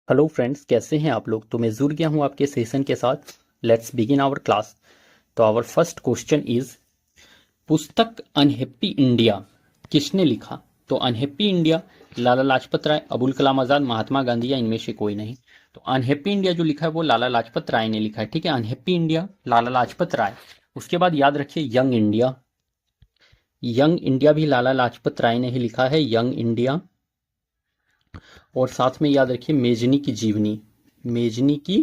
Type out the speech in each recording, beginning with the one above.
Hello friends, कैसे हैं आप लोग। तो मैं जुड़ गया हूं आपके सेशन के साथ। Let's begin our class. तो आवर फर्स्ट क्वेश्चन इज, पुस्तक अनहैप्पी इंडिया किसने लिखा। तो अनहैप्पी इंडिया लाला लाजपत राय, अबुल कलाम आजाद, महात्मा गांधी या इनमें से कोई नहीं। तो अनहैप्पी इंडिया जो लिखा है वो लाला लाजपत राय ने लिखा है। ठीक है, अनहैप्पी इंडिया लाला लाजपत राय। उसके बाद याद रखिए यंग इंडिया। यंग इंडिया भी लाला लाजपत राय ने ही लिखा है, यंग इंडिया। और साथ में याद रखिए मेजनी की जीवनी। मेजनी की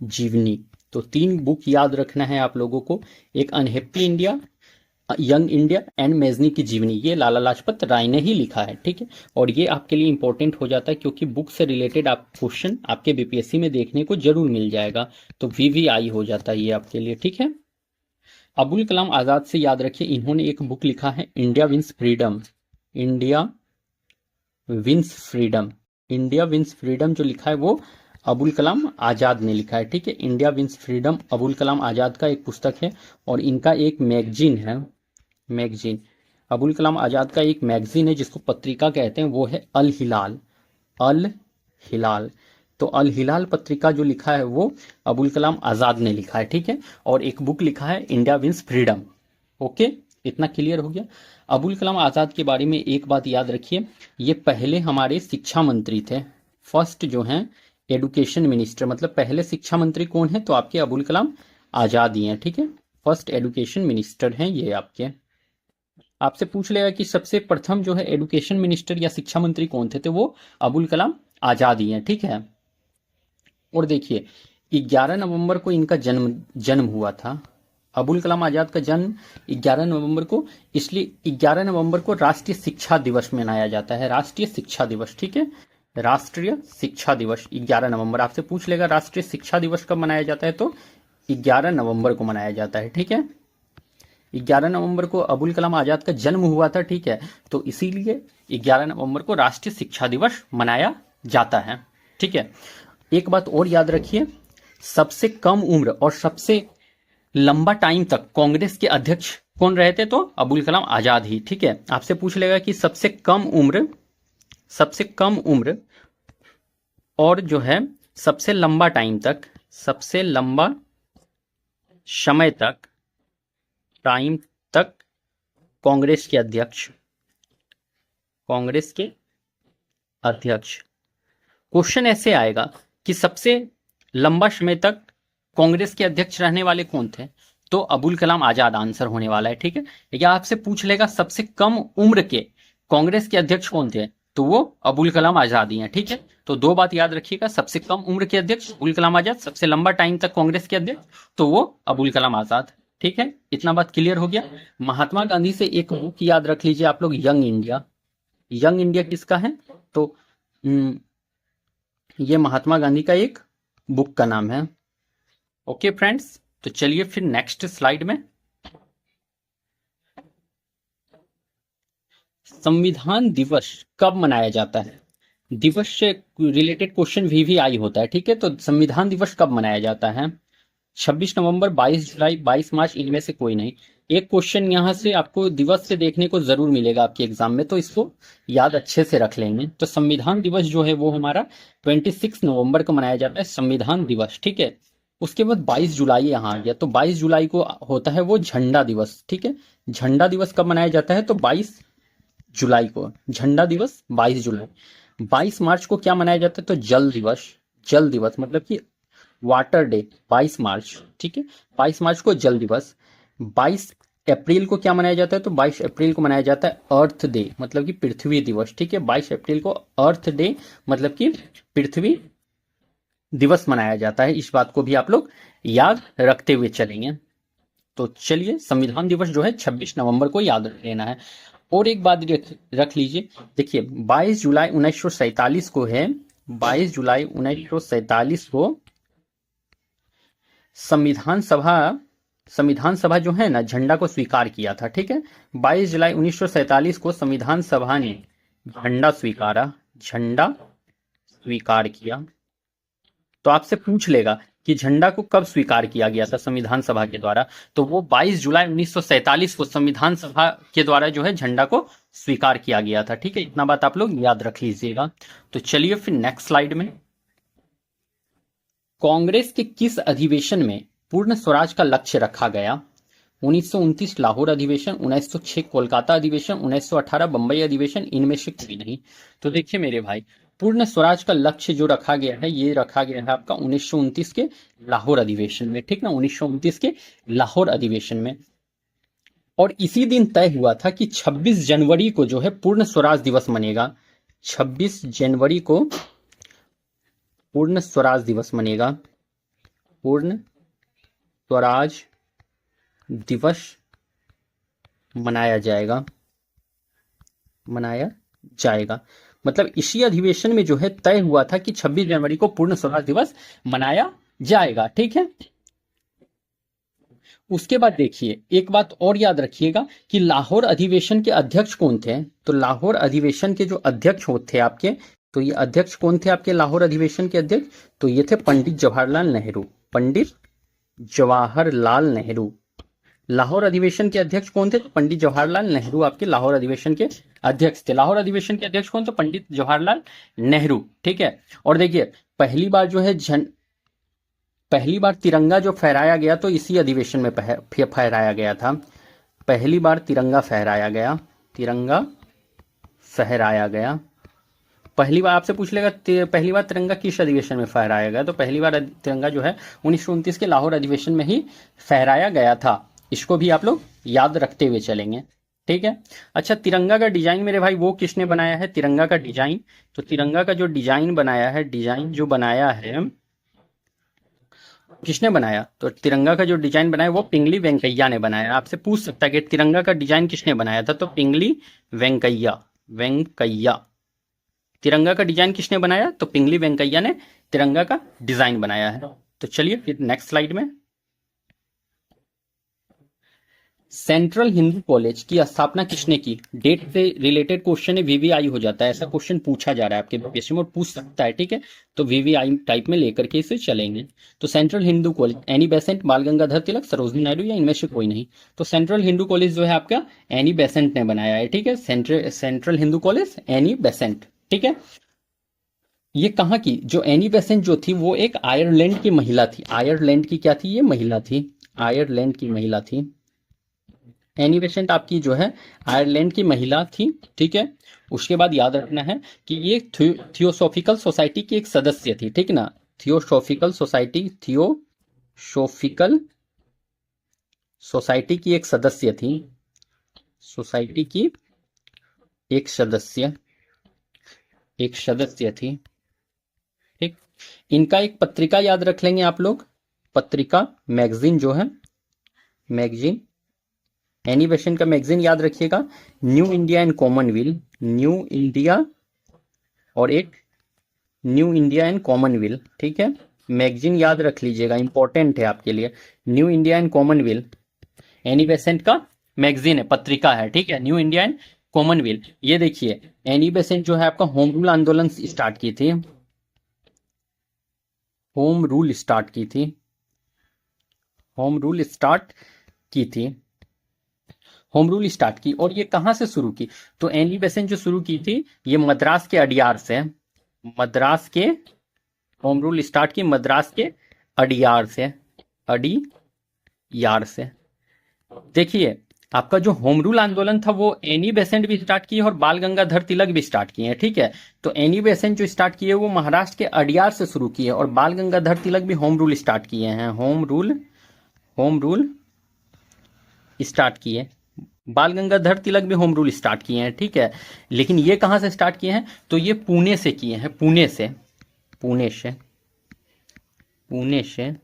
जीवनी। तो तीन बुक याद रखना है आप लोगों को। एक unhappy India, young India and Mazzini की जीवनी, ये लाला लाजपत राय ने ही लिखा है। ठीक है, और ये आपके लिए इंपॉर्टेंट हो जाता है क्योंकि बुक से रिलेटेड आप क्वेश्चन आपके बीपीएससी में देखने को जरूर मिल जाएगा। तो वीवीआई हो जाता है ये आपके लिए। ठीक है, अबुल कलाम आजाद से याद रखिए इन्होंने एक बुक लिखा है, India wins freedom. India wins freedom. India wins freedom जो लिखा है वो अबुल कलाम आज़ाद ने लिखा है। ठीक है, India wins freedom Abul Kalam Azad का एक पुस्तक है। और इनका एक मैगजीन है, मैगजीन, अबुल कलाम आज़ाद का एक मैगजीन है जिसको पत्रिका कहते हैं, वो है अल हिलाल। अल हिलाल। तो अल हिलाल पत्रिका जो लिखा है वो अबुल कलाम आज़ाद ने लिखा है। ठीक है, और एक बुक लिखा है इंडिया विंस फ्रीडम। ओके, इतना क्लियर हो गया। अबुल कलाम आज़ाद के बारे में एक बात याद रखिए, ये पहले हमारे शिक्षा मंत्री थे। फर्स्ट जो हैं एडुकेशन मिनिस्टर, मतलब पहले शिक्षा मंत्री कौन है, तो आपके अबुल कलाम आज़ाद ही हैं। ठीक है, फर्स्ट एडुकेशन मिनिस्टर हैं ये आपके। आपसे पूछ लेगा कि सबसे प्रथम जो है एडुकेशन मिनिस्टर या शिक्षा मंत्री कौन थे, तो वो अबुल कलाम आज़ाद ही हैं। ठीक है, और देखिए 11 नवंबर को इनका जन्म जन्म हुआ था। अबुल कलाम आज़ाद का जन्म 11 नवंबर को, इसलिए 11 नवंबर को राष्ट्रीय शिक्षा दिवस मनाया जाता है। राष्ट्रीय शिक्षा दिवस। ठीक है, राष्ट्रीय शिक्षा दिवस 11 नवंबर। आपसे पूछ लेगा राष्ट्रीय शिक्षा दिवस कब मनाया जाता है, तो 11 नवंबर को मनाया जाता है। ठीक है, 11 नवंबर को अबुल कलाम आज़ाद का जन्म हुआ था। ठीक है, तो इसीलिए 11 नवंबर को राष्ट्रीय शिक्षा दिवस मनाया जाता है। ठीक है, एक बात और याद रखिए, सबसे कम उम्र और सबसे लंबा टाइम तक कांग्रेस के अध्यक्ष कौन रहे थे, तो अबुल कलाम आजाद ही। ठीक है, आपसे पूछ लेगा कि सबसे कम उम्र, सबसे कम उम्र और जो है सबसे लंबा टाइम तक, सबसे लंबा समय तक, टाइम तक कांग्रेस के अध्यक्ष, कांग्रेस के अध्यक्ष। क्वेश्चन ऐसे आएगा कि सबसे लंबा समय तक कांग्रेस के अध्यक्ष रहने वाले कौन थे, तो अबुल कलाम आजाद आंसर होने वाला है। ठीक है, या आपसे पूछ लेगा सबसे कम उम्र के कांग्रेस के अध्यक्ष कौन थे, तो वो अबुल कलाम आजाद ही हैं। ठीक है, तो दो बात याद रखिएगा, सबसे कम उम्र के अध्यक्ष अबुल कलाम आजाद, सबसे लंबा टाइम तक कांग्रेस के अध्यक्ष तो वो अबुल कलाम आजाद। ठीक है, इतना बात क्लियर हो गया। महात्मा गांधी से एक बुक याद रख लीजिए आप लोग, यंग इंडिया। यंग इंडिया किसका है, तो ये महात्मा गांधी का एक बुक का नाम है। ओके फ्रेंड्स, तो चलिए फिर नेक्स्ट स्लाइड में। संविधान दिवस कब मनाया जाता है, दिवस से रिलेटेड क्वेश्चन वीवीआई होता है। ठीक है, तो संविधान दिवस कब मनाया जाता है, 26 नवंबर, 22 जुलाई, 22 मार्च, इनमें से कोई नहीं। एक क्वेश्चन यहां से आपको दिवस से देखने को जरूर मिलेगा आपके एग्जाम में, तो इसको याद अच्छे से रख लेंगे। तो संविधान दिवस जो है वो हमारा 26 नवंबर को मनाया जाता है, संविधान दिवस। ठीक है, उसके बाद 22 जुलाई यहाँ आ गया, तो 22 जुलाई को होता है वो झंडा दिवस। ठीक है, झंडा दिवस कब मनाया जाता है, तो 22 जुलाई को झंडा दिवस, 22 जुलाई। 22 मार्च को क्या मनाया जाता है, तो जल दिवस। जल दिवस मतलब कि वाटर डे, 22 मार्च। ठीक है, 22 मार्च को जल दिवस। 22 अप्रैल को क्या मनाया जाता है, तो 22 अप्रैल को मनाया जाता है अर्थ डे, मतलब कि पृथ्वी दिवस। ठीक है, 22 अप्रैल को अर्थ डे मतलब कि पृथ्वी दिवस मनाया जाता है। इस बात को भी आप लोग याद रखते हुए चलेंगे। तो चलिए, संविधान दिवस जो है 26 नवंबर को याद लेना है। और एक बात रख लीजिए, देखिए 22 जुलाई 1947 को है, 22 जुलाई 1947 को संविधान सभा जो है ना, झंडा को स्वीकार किया था। ठीक है, 22 जुलाई 1947 को संविधान सभा ने झंडा स्वीकारा, झंडा स्वीकार किया। तो आपसे पूछ लेगा कि झंडा को कब स्वीकार किया गया था संविधान सभा के द्वारा, तो वो 22 जुलाई 1947 को संविधान सभा के द्वारा जो है झंडा को स्वीकार किया गया था। ठीक है, इतना बात आप लोग याद रख लीजिएगा। तो चलिए फिर नेक्स्ट स्लाइड में। कांग्रेस के किस अधिवेशन में पूर्ण स्वराज का लक्ष्य रखा गया? 1929 लाहौर अधिवेशन, 1906 कोलकाता अधिवेशन, 1918 बंबई अधिवेशन, इनमें से कोई नहीं। तो देखिए मेरे भाई, पूर्ण स्वराज का लक्ष्य जो रखा गया है, ये रखा गया है आपका 1929 के लाहौर अधिवेशन में, ठीक ना, 1929 के लाहौर अधिवेशन में। और इसी दिन तय हुआ था कि 26 जनवरी को जो है पूर्ण स्वराज दिवस मनेगा। 26 जनवरी को पूर्ण स्वराज दिवस मनेगा, पूर्ण स्वराज दिवस मनाया जाएगा, मनाया जाएगा। मतलब इसी अधिवेशन में जो है तय हुआ था कि 26 जनवरी को पूर्ण स्वराज दिवस मनाया जाएगा, ठीक है। उसके बाद देखिए, एक बात और याद रखिएगा कि लाहौर अधिवेशन के अध्यक्ष कौन थे? तो लाहौर अधिवेशन के जो अध्यक्ष थे आपके, तो ये अध्यक्ष कौन थे आपके लाहौर अधिवेशन के अध्यक्ष? तो ये थे पंडित जवाहरलाल नेहरू, पंडित जवाहरलाल नेहरू। लाहौर अधिवेशन के अध्यक्ष कौन थे? तो पंडित जवाहरलाल नेहरू आपके लाहौर अधिवेशन के अध्यक्ष थे। लाहौर अधिवेशन के अध्यक्ष कौन? तो पंडित जवाहरलाल नेहरू, ठीक है। और देखिए, पहली बार जो है पहली बार तिरंगा जो फहराया गया तो इसी अधिवेशन में फहराया गया था। पहली बार तिरंगा फहराया गया, तिरंगा फहराया गया। पहली बार आपसे पूछ लेगा पहली बार तिरंगा किस अधिवेशन में फहराया गया? तो पहली बार तिरंगा जो है 1929 के लाहौर अधिवेशन में ही फहराया गया था। इसको भी आप लोग याद रखते हुए चलेंगे, ठीक है। अच्छा, तिरंगा का डिजाइन मेरे भाई वो किसने बनाया है? तिरंगा का डिजाइन, तो तिरंगा का जो डिजाइन बनाया है, डिजाइन जो बनाया है किसने बनाया? तो तिरंगा का जो डिजाइन बनाया वो पिंगली वेंकैया ने बनाया। आपसे पूछ सकता है कि तिरंगा का डिजाइन किसने बनाया था? तो पिंगली वेंकैया, वेंकैया। तिरंगा का डिजाइन किसने बनाया? तो पिंगली वेंकैया ने तिरंगा का डिजाइन बनाया है। तो चलिए फिर नेक्स्ट स्लाइड में, सेंट्रल हिंदू कॉलेज की स्थापना किसने की? डेट से रिलेटेड क्वेश्चन है, वीवीआई हो जाता है, ऐसा क्वेश्चन पूछा जा रहा है आपके बीपीएससी में और पूछ सकता है, ठीक है। तो वीवीआई टाइप में लेकर के इसे चलेंगे। तो central Hindu college, Annie Besant, बाल गंगाधर तिलक, सरोजनी नायडू या इनमें से कोई नहीं। तो सेंट्रल हिंदू कॉलेज जो है आपका एनी बेसेंट ने बनाया है, ठीक है। Central Hindu college Annie Besant, ठीक है। ये कहाँ की? जो एनी बेसेंट जो थी वो एक आयरलैंड की महिला थी। आयरलैंड की क्या थी? ये महिला थी, आयरलैंड की महिला थी। एनी बेसेंट आपकी जो है आयरलैंड की महिला थी, ठीक है। उसके बाद याद रखना है कि ये थियोसॉफिकल सोसाइटी की एक सदस्य थी, ठीक ना। थियोसॉफिकल सोसाइटी, थियोसॉफिकल सोसाइटी की एक सदस्य थी, सोसाइटी की एक सदस्य थी, ठीक। इनका एक पत्रिका याद रख लेंगे आप लोग, पत्रिका, मैगजीन जो है, मैगजीन, एनी बेसेंट का मैगजीन याद रखिएगा, new India and Commonwealth, new India और एक न्यू इंडिया एंड कॉमनवेल्थ, ठीक है। मैगजीन याद रख लीजिएगा, इंपॉर्टेंट है आपके लिए। New India and Commonwealth Annie Besant का मैगजीन है, पत्रिका है, ठीक है, न्यू इंडिया एंड कॉमनवेल्थ। ये देखिए, एनी बेसेंट जो है आपका होम रूल आंदोलन स्टार्ट की थी, होम रूल स्टार्ट की थी, होम रूल स्टार्ट की थी, होम रूल स्टार्ट की। और ये कहां से शुरू की? तो एनी बेसेंट जो शुरू की थी ये मद्रास के अडियार से, मद्रास के, होम रूल स्टार्ट की मद्रास के अडियार से, अडियार से। देखिए, आपका जो होम रूल आंदोलन था वो एनी बेसेंट भी स्टार्ट किए और बाल गंगाधर तिलक भी स्टार्ट किए हैं, ठीक है। तो एनी बेसेंट जो स्टार्ट किए वो महाराष्ट्र के अडियार से शुरू किए और बाल गंगाधर तिलक भी होम रूल स्टार्ट किए हैं, होम रूल स्टार्ट किए। बाल गंगाधर तिलक भी होम रूल स्टार्ट किए हैं, ठीक है। लेकिन ये कहां से स्टार्ट किए हैं? तो ये पुणे से किए हैं, पुणे से, पुणे से, पुणे से,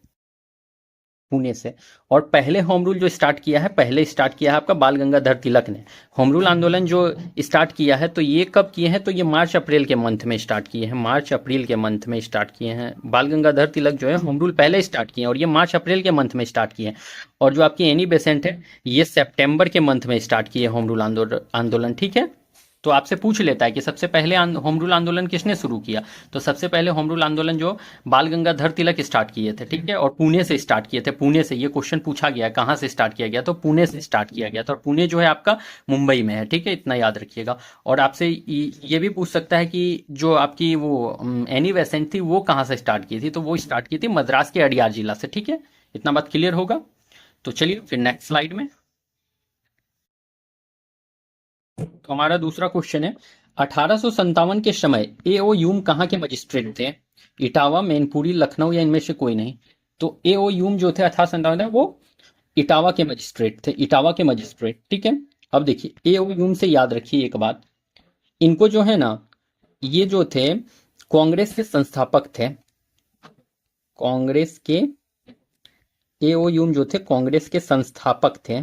पुणे से। और पहले होम रूल जो स्टार्ट किया है, पहले स्टार्ट किया है आपका बाल गंगाधर तिलक ने। होम रूल आंदोलन जो स्टार्ट किया है तो ये कब किए हैं? तो ये मार्च अप्रैल के मंथ में स्टार्ट किए हैं, मार्च अप्रैल के मंथ में स्टार्ट किए हैं। बाल गंगाधर तिलक जो है होम रूल पहले स्टार्ट किए हैं और ये मार्च अप्रैल के मंथ में स्टार्ट किए हैं। और जो आपकी एनी बेसेंट है ये सितंबर के मंथ में स्टार्ट किए होम रूल आंदोलन, ठीक है। तो आपसे पूछ लेता है कि सबसे पहले होम रूल आंदोलन किसने शुरू किया। तो सबसे पहले होम रूल आंदोलन जो बाल गंगाधर तिलक स्टार्ट किए थे, ठीक है, और पुणे से स्टार्ट किए थे। पुणे से ये क्वेश्चन पूछा गया है, कहाँ से स्टार्ट किया गया, तो पुणे से स्टार्ट किया गया था। और पुणे जो है आपका मुंबई में है, ठीक है, इतना याद रखिएगा। और आपसे ये भी पूछ सकता है कि जो आपकी वो एनी बेसेंट थी वो कहाँ से स्टार्ट की थी, तो वो स्टार्ट की थी मद्रास के अडियार जिला से, ठीक है, इतना बात क्लियर होगा। तो चलिए फिर नेक्स्ट स्लाइड में। तो हमारा दूसरा क्वेश्चन है, 1857 के समय एओ यूम कहाँ के मजिस्ट्रेट थे। इटावा, मैनपुरी, लखनऊ या इनमें से कोई नहीं। तो एओ यूम जो थे 1857 वो इटावा के मजिस्ट्रेट थे, इटावा के मजिस्ट्रेट, ठीक है। अब देखिए एओ यूम से याद रखिए एक बात, इनको जो है ना, ये जो थे कांग्रेस के संस्थापक थे, कांग्रेस के एओ यूम जो थे कांग्रेस के संस्थापक थे,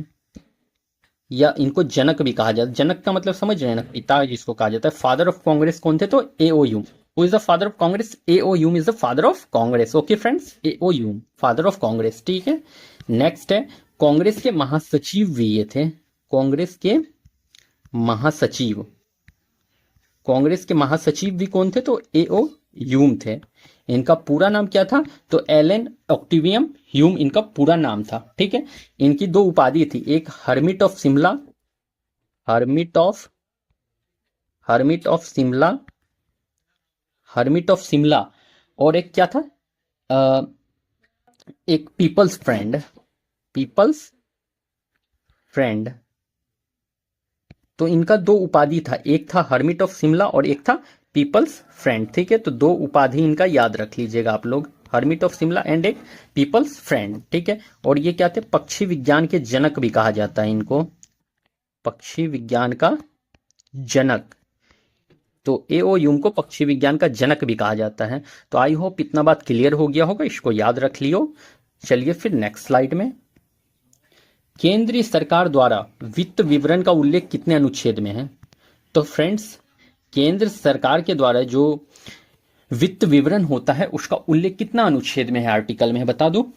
या इनको जनक भी कहा जाता है। जनक का मतलब समझ रहे हैं ना, पिता जिसको कहा जाता है। फादर ऑफ कांग्रेस कौन थे, तो AO Hume. Who is the father of Congress, AO Hume is the father of Congress. Okay friends, AO Hume father of Congress, ठीक है। नेक्स्ट है, कांग्रेस के महासचिव भी ये थे, कांग्रेस के महासचिव, कांग्रेस के महासचिव भी कौन थे, तो एओ ह्यूम थे। इनका पूरा नाम क्या था, तो एलन ऑक्टिवियम ह्यूम इनका पूरा नाम था, ठीक है। इनकी दो उपाधि थी, एक hermit of Shimla, hermit of Shimla, hermit of Shimla, और एक क्या था, एक पीपल्स फ्रेंड, पीपल्स फ्रेंड। तो इनका दो उपाधि था, एक था हर्मिट ऑफ शिमला और एक था पीपल्स फ्रेंड, ठीक है। तो दो उपाधि इनका याद रख लीजिएगा आप लोग, हर्मिट ऑफ शिमला एंड एक पीपल्स फ्रेंड, ठीक है। और ये क्या थे, पक्षी विज्ञान के जनक भी कहा जाता है इनको, पक्षी विज्ञान का जनक। तो एओ यूम को पक्षी विज्ञान का जनक भी कहा जाता है। तो आई होप इतना बात क्लियर हो गया होगा, इसको याद रख लियो। चलिए फिर नेक्स्ट स्लाइड में। केंद्रीय सरकार द्वारा वित्त विवरण का उल्लेख कितने अनुच्छेद में है। तो फ्रेंड्स, केंद्र सरकार के द्वारा जो वित्त विवरण होता है उसका उल्लेख कितना अनुच्छेद में है, आर्टिकल में है, बता दो।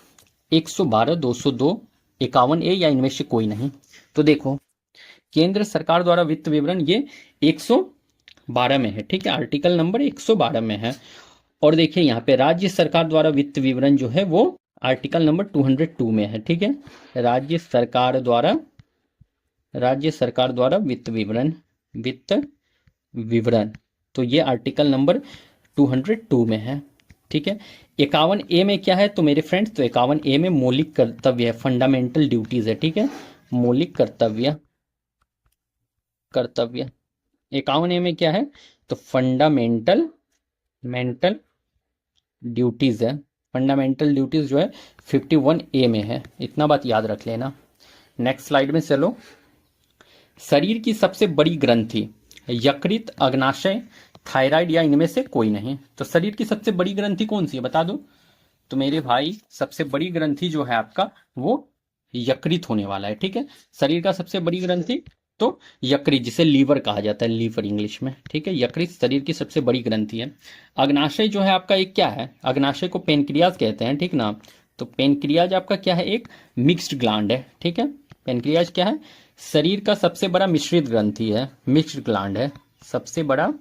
112, 202, 51A या इनमें से कोई नहीं। तो देखो, केंद्र सरकार द्वारा वित्त विवरण ये 112 में है, ठीक है, आर्टिकल नंबर 112 में है। और देखिए यहाँ पे राज्य सरकार द्वारा वित्त विवरण जो है वो आर्टिकल नंबर 202 में है, ठीक है। राज्य सरकार द्वारा वित्त विवरण, तो ये आर्टिकल नंबर 202 में है, ठीक है। 51A में क्या है, तो मेरे फ्रेंड्स, तो 51A में मौलिक कर्तव्य है, फंडामेंटल ड्यूटीज है, ठीक है, मौलिक कर्तव्य। 51A में क्या है, तो फंडामेंटल ड्यूटीज है। फंडामेंटल ड्यूटीज जो है 51A में है, इतना बात याद रख लेना। नेक्स्ट स्लाइड में चलो। शरीर की सबसे बड़ी ग्रंथि, यकृत, अग्नाशय, थायराइड या इनमें से कोई नहीं। तो शरीर की सबसे बड़ी ग्रंथि कौन सी है, बता दो। तो मेरे भाई, सबसे बड़ी ग्रंथि जो है आपका वो यकृत होने वाला है, ठीक है। शरीर का सबसे बड़ी ग्रंथि तो यकृत, जिसे लीवर कहा जाता है, लीवर इंग्लिश में, ठीक है। यकृत शरीर की सबसे बड़ी ग्रंथि है। अग्नाशय जो है आपका एक क्या है, अग्नाशय को पेनक्रियाज कहते हैं, ठीक ना। तो पेनक्रियाज आपका क्या है, एक मिक्स्ड ग्लैंड है, ठीक है। पेनक्रियाज क्या है, शरीर का सबसे बड़ा मिश्रित ग्रंथि है, मिक्स्ड ग्लैंड है, सबसे बड़ा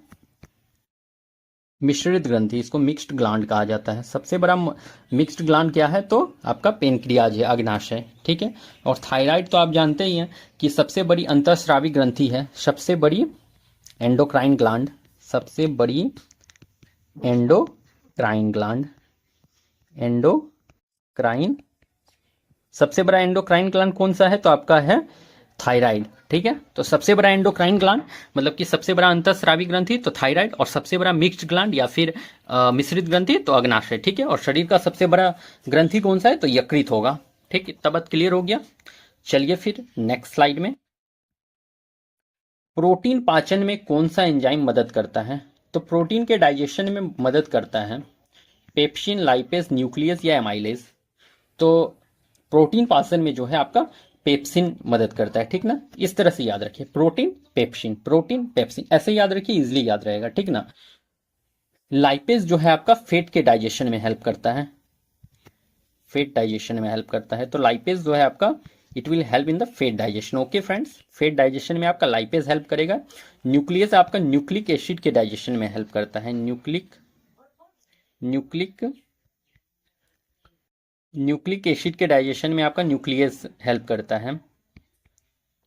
मिश्रित ग्रंथि, इसको मिक्स्ड ग्लैंड कहा जाता है। सबसे बड़ा मिक्स्ड ग्लैंड क्या है, तो आपका पेनक्रियाज है, अग्नाशय, ठीक है। और थायराइड तो आप जानते ही हैं कि सबसे बड़ी अंतःस्रावी ग्रंथि है, सबसे बड़ी एंडोक्राइन ग्लैंड, सबसे बड़ी एंडोक्राइन ग्लैंड, एंडोक्राइन, सबसे बड़ा एंडोक्राइन ग्लैंड कौन सा है, तो आपका है थायराइड, ठीक है। तो सबसे बड़ा एंडोक्राइन ग्लैंड मतलब कि सबसे बड़ा अंतःस्रावी ग्रंथि तो थायराइड, और सबसे बड़ा मिक्स्ड ग्लैंड या फिर मिश्रित ग्रंथि तो अग्नाशय, ठीक है। और शरीर का सबसे बड़ा ग्रंथि कौन सा है, तो यकृत होगा, ठीक। इतना बात क्लियर हो गया। चलिए फिर नेक्स्ट स्लाइड में। प्रोटीन पाचन में कौन सा एंजाइम मदद करता है, तो प्रोटीन के डाइजेशन में मदद करता है पेप्सिन, लाइपेज, न्यूक्लियस या एमाइलेज। तो प्रोटीन पाचन में जो है आपका पेप्सिन मदद करता है, ठीक ना। इस तरह से याद रखिए, प्रोटीन पेप्सिन, ऐसे याद रखिए, इजिली याद रहेगा, ठीक ना। लाइपेज जो है आपका फेट के डाइजेशन में हेल्प करता है, फेट डाइजेशन में हेल्प करता है। तो लाइपेज जो है आपका, it will help in the fat digestion. Okay friends, fat digestion में आपका लाइपेज हेल्प करेगा। न्यूक्लियस आपका न्यूक्लिक एसिड के डाइजेशन में हेल्प करता है। न्यूक्लिक एसिड के डाइजेशन में आपका न्यूक्लियस हेल्प करता है।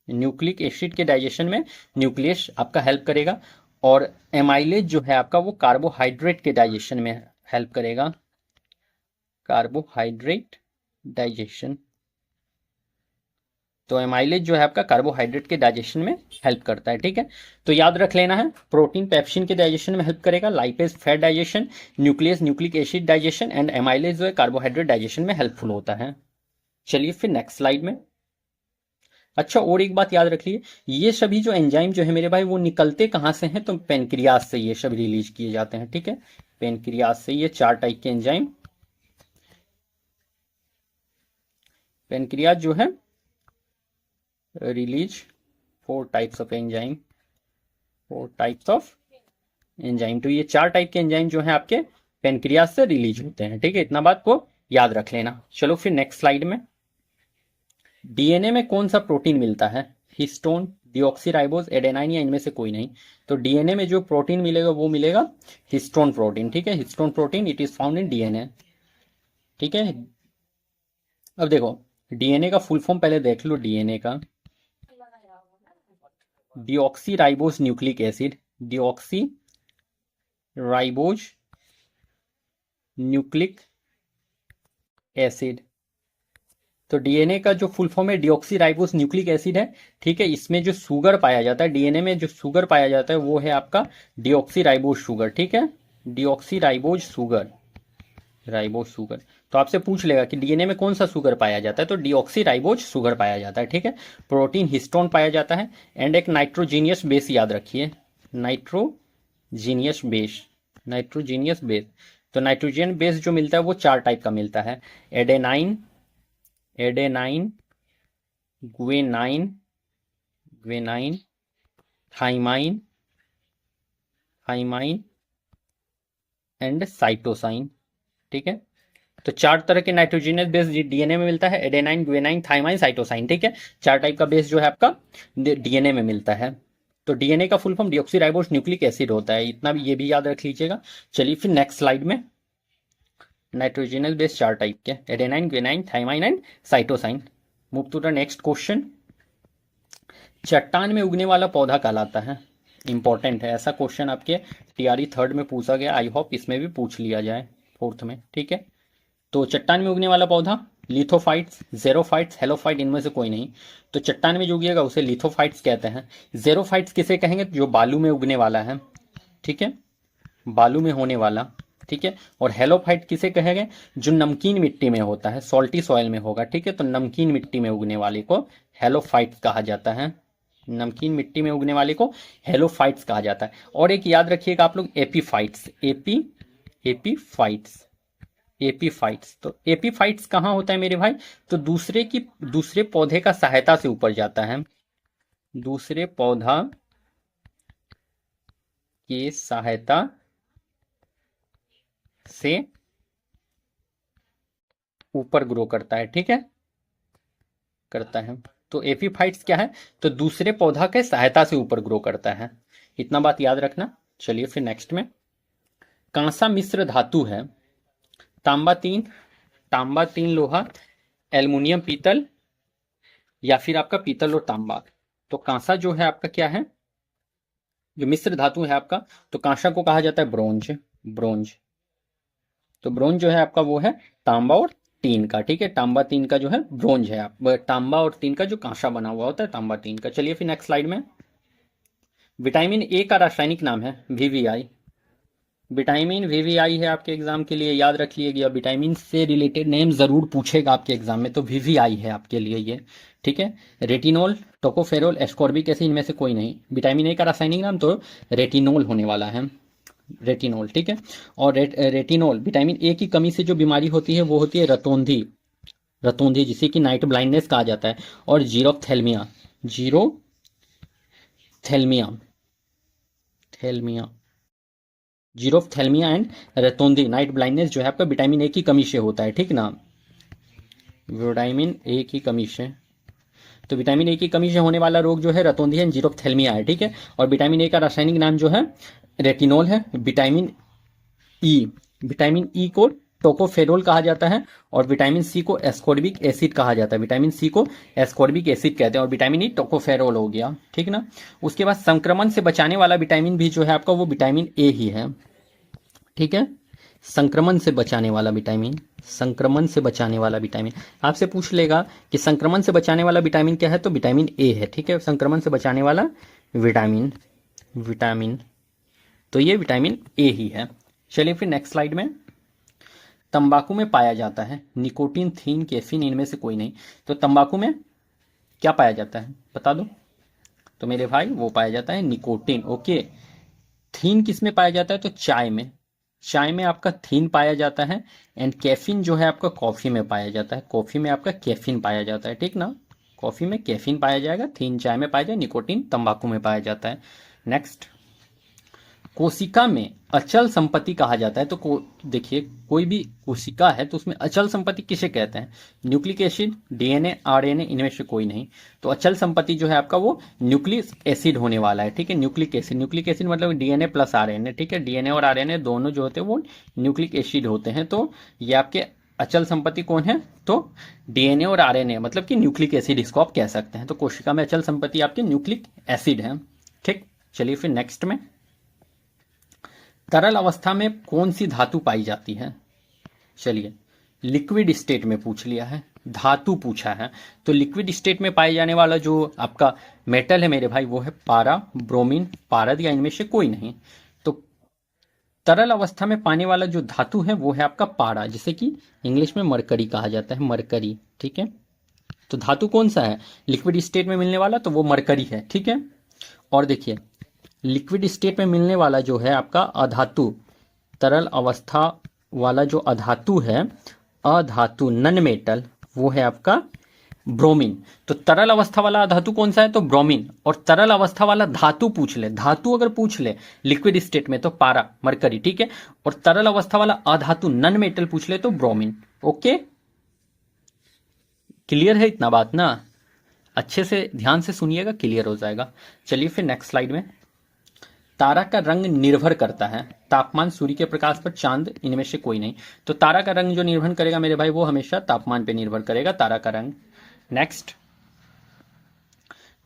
न्यूक्लिक एसिड के डाइजेशन में न्यूक्लियस आपका हेल्प करेगा। और एमाइलेज जो है आपका वो कार्बोहाइड्रेट के डाइजेशन में हेल्प करेगा। कार्बोहाइड्रेट डाइजेशन, तो एमाइलेज जो है आपका कार्बोहाइड्रेट के डाइजेशन में हेल्प करता है। ठीक है, तो याद रख लेना है, प्रोटीन पेप्सिन के डाइजेशन में हेल्प करेगा, lipase fat digestion, nucleus nucleic acid digestion and amylase जो है कार्बोहाइड्रेट डाइजेशन में हेल्पफुल होता है। चलिए फिर नेक्स्ट स्लाइड में। अच्छा, और एक बात याद रखिए, ये सभी जो एंजाइम जो है मेरे भाई वो निकलते कहाँ से हैं, तो पेनक्रियाज से ये सब रिलीज किए जाते हैं। ठीक है, पेनक्रियाज से ये 4 टाइप के एंजाइम पेनक्रियाज जो है release 4 types of enzyme, 4 types of enzyme. तो ये 4 टाइप के एंजाइम जो है आपके पेनक्रियाज से रिलीज होते हैं। ठीक है, इतना बात को याद रख लेना। चलो फिर नेक्स्ट स्लाइड में। डीएनए में कौन सा प्रोटीन मिलता है? हिस्टोन, डीऑक्सीराइबोज, एडेनाइन या इनमें से कोई नहीं। तो डीएनए में जो प्रोटीन मिलेगा वो मिलेगा हिस्टोन प्रोटीन। ठीक है, histone protein it is found in DNA. ठीक है, अब देखो डीएनए का फुल फॉर्म पहले देख लो। डीएनए का deoxyribose nucleic acid, deoxyribose nucleic acid. तो डीएनए का जो फुल फॉर्म है डीऑक्सीराइबोज न्यूक्लिक एसिड है। ठीक है, इसमें जो शुगर पाया जाता है, डीएनए में जो शुगर पाया जाता है वो है आपका डीऑक्सीराइबोज शुगर। ठीक है, डीऑक्सीराइबोज शुगर, राइबोज शुगर। तो आपसे पूछ लेगा कि डीएनए में कौन सा शुगर पाया जाता है, तो डीऑक्सीराइबोज शुगर पाया जाता है। ठीक है, प्रोटीन हिस्टोन पाया जाता है एंड एक नाइट्रोजीनियस बेस याद रखिए, नाइट्रोजीनियस बेस, नाइट्रोजीनियस बेस। तो नाइट्रोजन बेस जो मिलता है वो 4 टाइप का मिलता है, adenine, guanine, thymine and cytosine. ठीक है, तो 4 तरह के नाइट्रोजनस बेस डीएनए में मिलता है, एडेनाइन, ग्वेनाइन, थाइमाइन, साइटोसाइन। ठीक है, 4 टाइप का बेस जो है आपका डीएनए में मिलता है। तो डीएनए का full form deoxyribose nucleic acid होता है, इतना भी ये भी याद रख लीजिएगा। चलिए फिर नेक्स्ट स्लाइड में। नाइट्रोजनस बेस 4 टाइप के, adenine, guanine, thymine and cytosine. Move to the next question. चट्टान में उगने वाला पौधा कहलाता है? इंपॉर्टेंट है, ऐसा क्वेश्चन आपके टीआरई 3rd में पूछा गया, आई होप इसमें भी पूछ लिया जाए 4th में। ठीक है, तो चट्टान में उगने वाला पौधा लिथोफाइट्स, जेरोफाइट्स, हेलोफाइट, इनमें से कोई नहीं। तो चट्टान में जो उगेगा उसे लिथोफाइट्स कहते हैं। जेरोफाइट्स किसे कहेंगे? जो बालू में उगने वाला है। ठीक है, बालू में होने वाला। ठीक है, और हेलोफाइट किसे कहेंगे? जो नमकीन मिट्टी में होता है, सॉल्टी सॉइल में होगा। ठीक है, तो नमकीन मिट्टी में उगने वाले को हेलोफाइट्स कहा जाता है। नमकीन मिट्टी में उगने वाले को हेलोफाइट्स कहा जाता है। और एक याद रखिएगा आप लोग, एपीफाइट्स, एपीफाइट्स। तो एपीफाइट्स कहाँ होता है मेरे भाई? तो दूसरे पौधे का सहायता से ऊपर जाता है, दूसरे पौधा की सहायता से ऊपर ग्रो करता है। ठीक है, करता है। तो एपीफाइट्स क्या है? तो दूसरे पौधा के सहायता से ऊपर ग्रो करता है, इतना बात याद रखना। चलिए फिर नेक्स्ट में। कांसा मिश्र धातु है? तांबा 3 लोहा, एल्युमिनियम पीतल, या फिर आपका पीतल और तांबा। तो कांसा जो है आपका क्या है? जो मिश्र धातु है आपका, तो कांसा को कहा जाता है ब्रोंज। तो ब्रोंज जो है आपका वो है तांबा और तीन का। ठीक है, तांबा 3 का जो है ब्रोंज है, तांबा और 3 का जो कांसा बना हुआ होता है तांबा 3 का। चलिए फिर नेक्स्ट स्लाइड में। विटामिन ए का रासायनिक नाम है वीवीआई। विटामिन वीवीआई है आपके एग्जाम के लिए, याद रख लीजिएगा। विटामिन से रिलेटेड नेम जरूर पूछेगा आपके एग्जाम में, तो वीवीआई है आपके लिए ये। ठीक है, रेटिनोल, टोकोफेरोल, एस्कॉर्बिक एसिड, इनमें से कोई नहीं। विटामिन ए का रासायनिक नाम तो रेटिनोल होने वाला है, रेटिनोल। ठीक है, और रेटिनोल, विटामिन ए की कमी से जो बीमारी होती है वो होती है रतौंधी, जिसे कि नाइट ब्लाइंडनेस कहा जाता है, और जीरोथेल्मिया एंड रतौंधी, नाइट ब्लाइंडनेस जो है आपका विटामिन ए की कमी से होता है। ठीक ना, विटामिन ए की कमी से। तो विटामिन ए की कमी से होने वाला रोग जो है रतौंधी एंड जीरोप्थेल्मिया है, ठीक है। और विटामिन ए का रासायनिक नाम जो है रेटिनोल है। विटामिन ई को टोकोफेरोल कहा जाता है और विटामिन सी को एस्कॉर्बिक एसिड कहा जाता है। विटामिन सी को एस्कॉर्बिक एसिड कहते हैं और विटामिन ई टोकोफेरोल हो गया, ठीक ना। उसके बाद संक्रमण से बचाने वाला विटामिन भी जो है आपका वो विटामिन ए ही है, ठीक है। संक्रमण से बचाने वाला विटामिन, संक्रमण से बचाने वाला विटामिन आपसे पूछ लेगा कि संक्रमण से बचाने वाला विटामिन क्या है, तो विटामिन ए है, ठीक है। संक्रमण से बचाने वाला विटामिन तो ये विटामिन ए ही है। चलिए फिर नेक्स्ट स्लाइड में, तंबाकू में पाया जाता है निकोटीन, थीन, कैफीन, इनमें से कोई नहीं। तो तंबाकू में क्या पाया जाता है बता दो। तो मेरे भाई वो पाया जाता है निकोटीन, ओके। थीन किस में पाया जाता है, तो चाय में, चाय में आपका थीन पाया जाता है। एंड कैफीन जो है आपका कॉफी में पाया जाता है, कॉफी में आपका कैफीन पाया जाता है, ठीक ना। कॉफी में कैफीन पाया जाएगा, थीन चाय में पाया जाए, निकोटीन तंबाकू में पाया जाता है। नेक्स्ट, कोशिका में अचल संपत्ति कहा जाता है। तो देखिए कोई भी कोशिका है तो उसमें अचल संपत्ति किसे कहते हैं, न्यूक्लिक एसिड, डीएनए, आरएनए, इनमें से कोई नहीं। तो अचल संपत्ति जो है आपका वो न्यूक्लिक एसिड होने वाला है, ठीक है। न्यूक्लिक एसिड मतलब डीएनए प्लस आरएनए, ठीक है। डीएनए और आरएनए दोनों जो होते हैं वो न्यूक्लिक एसिड होते हैं। तो ये आपके अचल संपत्ति कौन है, तो डीएनए और आरएनए मतलब कि न्यूक्लिक एसिड इसको आप कह सकते हैं। तो कोशिका में अचल संपत्ति आपके न्यूक्लिक एसिड है, ठीक। चलिए फिर नेक्स्ट में, तरल अवस्था में कौन सी धातु पाई जाती है। चलिए लिक्विड स्टेट में पूछ लिया है, धातु पूछा है। तो लिक्विड स्टेट में पाए जाने वाला जो आपका मेटल है मेरे भाई वो है पारा, ब्रोमीन, पारद या इनमें से कोई नहीं। तो तरल अवस्था में पाने वाला जो धातु है वो है आपका पारा, जिसे कि इंग्लिश में मरकरी कहा जाता है, मरकरी, ठीक है। तो धातु कौन सा है लिक्विड स्टेट में मिलने वाला, तो वो मरकरी है, ठीक है। और देखिए लिक्विड स्टेट में मिलने वाला जो है आपका अधातु, तरल अवस्था वाला जो अधातु है, अधातु नन मेटल, वो है आपका ब्रोमीन। तो तरल अवस्था वाला अधातु कौन सा है, तो ब्रोमीन। और तरल अवस्था वाला धातु पूछ ले, धातु अगर पूछ ले लिक्विड स्टेट में तो पारा, मरकरी, ठीक है। और तरल अवस्था वाला अधातु नन मेटल पूछ ले तो ब्रोमीन, ओके। क्लियर है इतना बात ना, अच्छे से ध्यान से सुनिएगा, क्लियर हो जाएगा। चलिए फिर नेक्स्ट स्लाइड में, तारा का रंग निर्भर करता है तापमान, सूर्य के प्रकाश पर, चांद, इनमें से कोई नहीं। तो तारा का रंग जो निर्भर करेगा मेरे भाई वो हमेशा तापमान पे निर्भर करेगा, तारा का रंग। नेक्स्ट,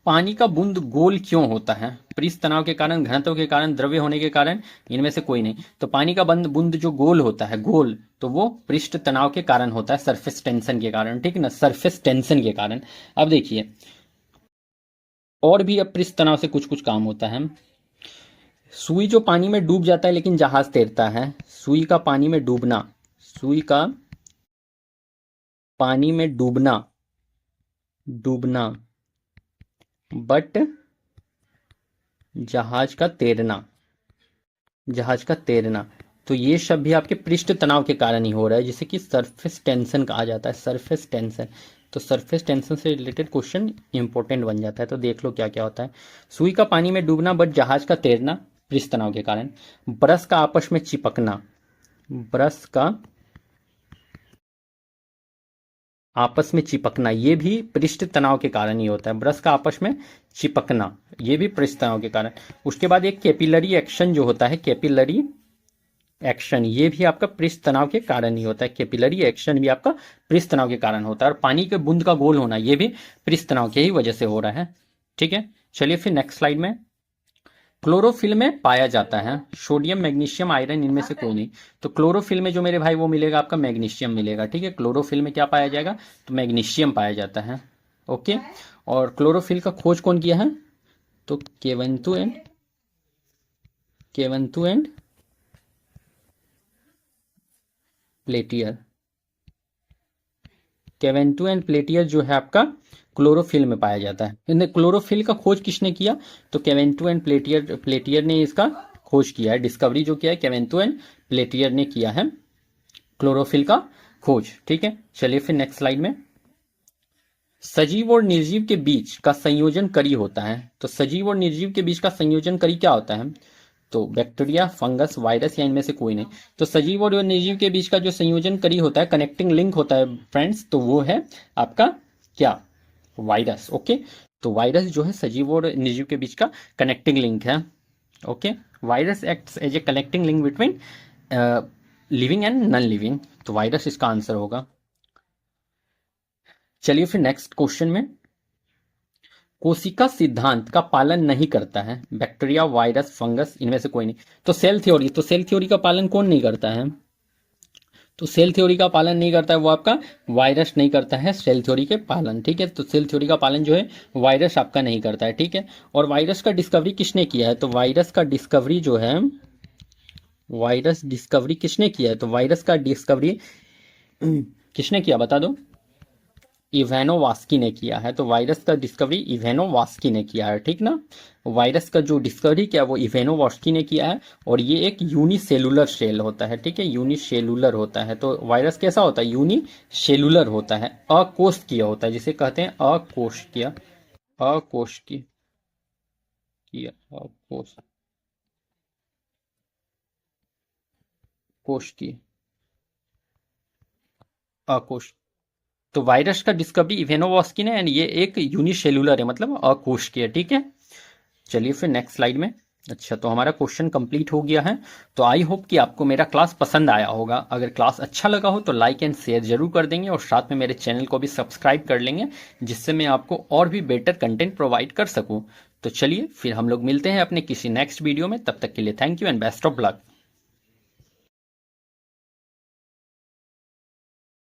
पानी का बूंद गोल क्यों होता है, पृष्ठ तनाव के कारण, घनत्व के कारण, द्रव्य होने के कारण, इनमें से कोई नहीं। तो पानी का बूंद जो गोल होता है, गोल, तो वो पृष्ठ तनाव के कारण होता है, सरफेस टेंशन के कारण, ठीक है ना, सरफेस टेंशन के कारण। अब देखिए और भी अब पृष्ठ तनाव से कुछ कुछ काम होता है। सुई जो पानी में डूब जाता है लेकिन जहाज तैरता है, सुई का पानी में डूबना, सुई का पानी में डूबना, बट जहाज का तैरना, जहाज का तैरना, तो ये सब भी आपके पृष्ठ तनाव के कारण ही हो रहा है, जिसे कि सरफेस टेंशन कहा जाता है, सरफेस टेंशन। तो सरफेस टेंशन से रिलेटेड क्वेश्चन इंपॉर्टेंट बन जाता है। तो देख लो क्या क्या होता है। सुई का पानी में डूबना बट जहाज का तैरना, पृष्ठ तनाव के कारण। ब्रश का आपस में चिपकना, ब्रश का आपस में चिपकना, ये भी पृष्ठ तनाव के कारण ही होता है। ब्रश का आपस में चिपकना, ये भी पृष्ठ तनाव के कारण। उसके बाद एक कैपिलरी एक्शन जो होता है, कैपिलरी एक्शन, ये भी आपका पृष्ठ तनाव के कारण ही होता है। कैपिलरी एक्शन भी आपका पृष्ठ तनाव के कारण होता है। और पानी के बूंद का गोल होना, ये भी पृष्ठ तनाव के ही वजह से हो रहा है, ठीक है। चलिए फिर नेक्स्ट स्लाइड में, क्लोरोफिल में पाया जाता है सोडियम, मैग्नीशियम, आयरन, इनमें से कोई नहीं। तो क्लोरोफिल में जो मेरे भाई वो मिलेगा आपका मैग्नीशियम मिलेगा, ठीक है। क्लोरोफिल में क्या पाया जाएगा, तो मैग्नीशियम पाया जाता है, ओके। और क्लोरोफिल का खोज कौन किया है, तो केवंतु एंड प्लेटियर, केवेंटू एंड प्लेटियर जो है आपका क्लोरोफिल में पाया जाता है। क्लोरोफिल का खोज किसने किया, तो केवेंटू एंड प्लेटियर ने इसका खोज किया है। डिस्कवरी जो किया है केवेंटू एंड प्लेटियर ने किया है क्लोरोफिल का खोज, ठीक है। चलिए फिर नेक्स्ट स्लाइड में, सजीव और निर्जीव के बीच का संयोजन करी होता है। तो सजीव और निर्जीव के बीच का संयोजन करी क्या होता है, तो बैक्टीरिया, फंगस, वायरस या इनमें से कोई नहीं। तो सजीव और निर्जीव के बीच का जो संयोजन करी होता है, कनेक्टिंग लिंक होता है फ्रेंड्स, तो वो है आपका क्या, वायरस। ओके, तो वायरस जो है सजीव और निर्जीव के बीच का कनेक्टिंग लिंक है। Okay, virus acts as a connecting link between living and non living, तो वायरस इसका आंसर होगा। चलिए फिर नेक्स्ट क्वेश्चन में, कोशिका सिद्धांत का पालन नहीं करता है, बैक्टीरिया, वायरस, फंगस, इनमें से कोई नहीं। तो सेल थ्योरी, तो सेल थ्योरी का पालन कौन नहीं करता है? तो सेल थ्योरी का पालन नहीं करता है वो आपका वायरस नहीं करता है सेल थ्योरी के पालन। ठीक है, तो सेल थ्योरी का पालन जो है वायरस आपका नहीं करता है। ठीक है, और वायरस का डिस्कवरी किसने किया है? तो वायरस का डिस्कवरी जो है, वायरस डिस्कवरी किसने किया है? तो वायरस का डिस्कवरी किसने किया बता दो? इवेनोवास्की ने किया है। तो वायरस का डिस्कवरी इवेनोवास्की ने किया है। ठीक ना, वायरस का जो डिस्कवरी किया वो इवेनोवास्की ने किया है, और ये एक यूनिसेलुलर सेल होता है। ठीक है, यूनिसेलुलर होता है। तो वायरस कैसा होता है? यूनिसेलुलर होता है, अकोष्ठीय होता है, जिसे कहते हैं अकोष्ठीय। अकोष्ठीय, कोष्ठीय, अकोष्ठ। तो वायरस का डिस्कवरी इवेनोवास्की ने, एंड ये एक यूनिसेलुलर है, मतलब अकोष्ठीय। ठीक है, चलिए फिर नेक्स्ट स्लाइड में। अच्छा, तो हमारा क्वेश्चन कंप्लीट हो गया है। तो आई होप कि आपको मेरा क्लास पसंद आया होगा। अगर क्लास अच्छा लगा हो तो लाइक एंड शेयर जरूर कर देंगे, और साथ में मेरे चैनल को भी सब्सक्राइब कर लेंगे, जिससे मैं आपको और भी बेटर कंटेंट प्रोवाइड कर सकूं। तो चलिए फिर हम लोग मिलते हैं अपने किसी नेक्स्ट वीडियो में। तब तक के लिए thank you and best of luck.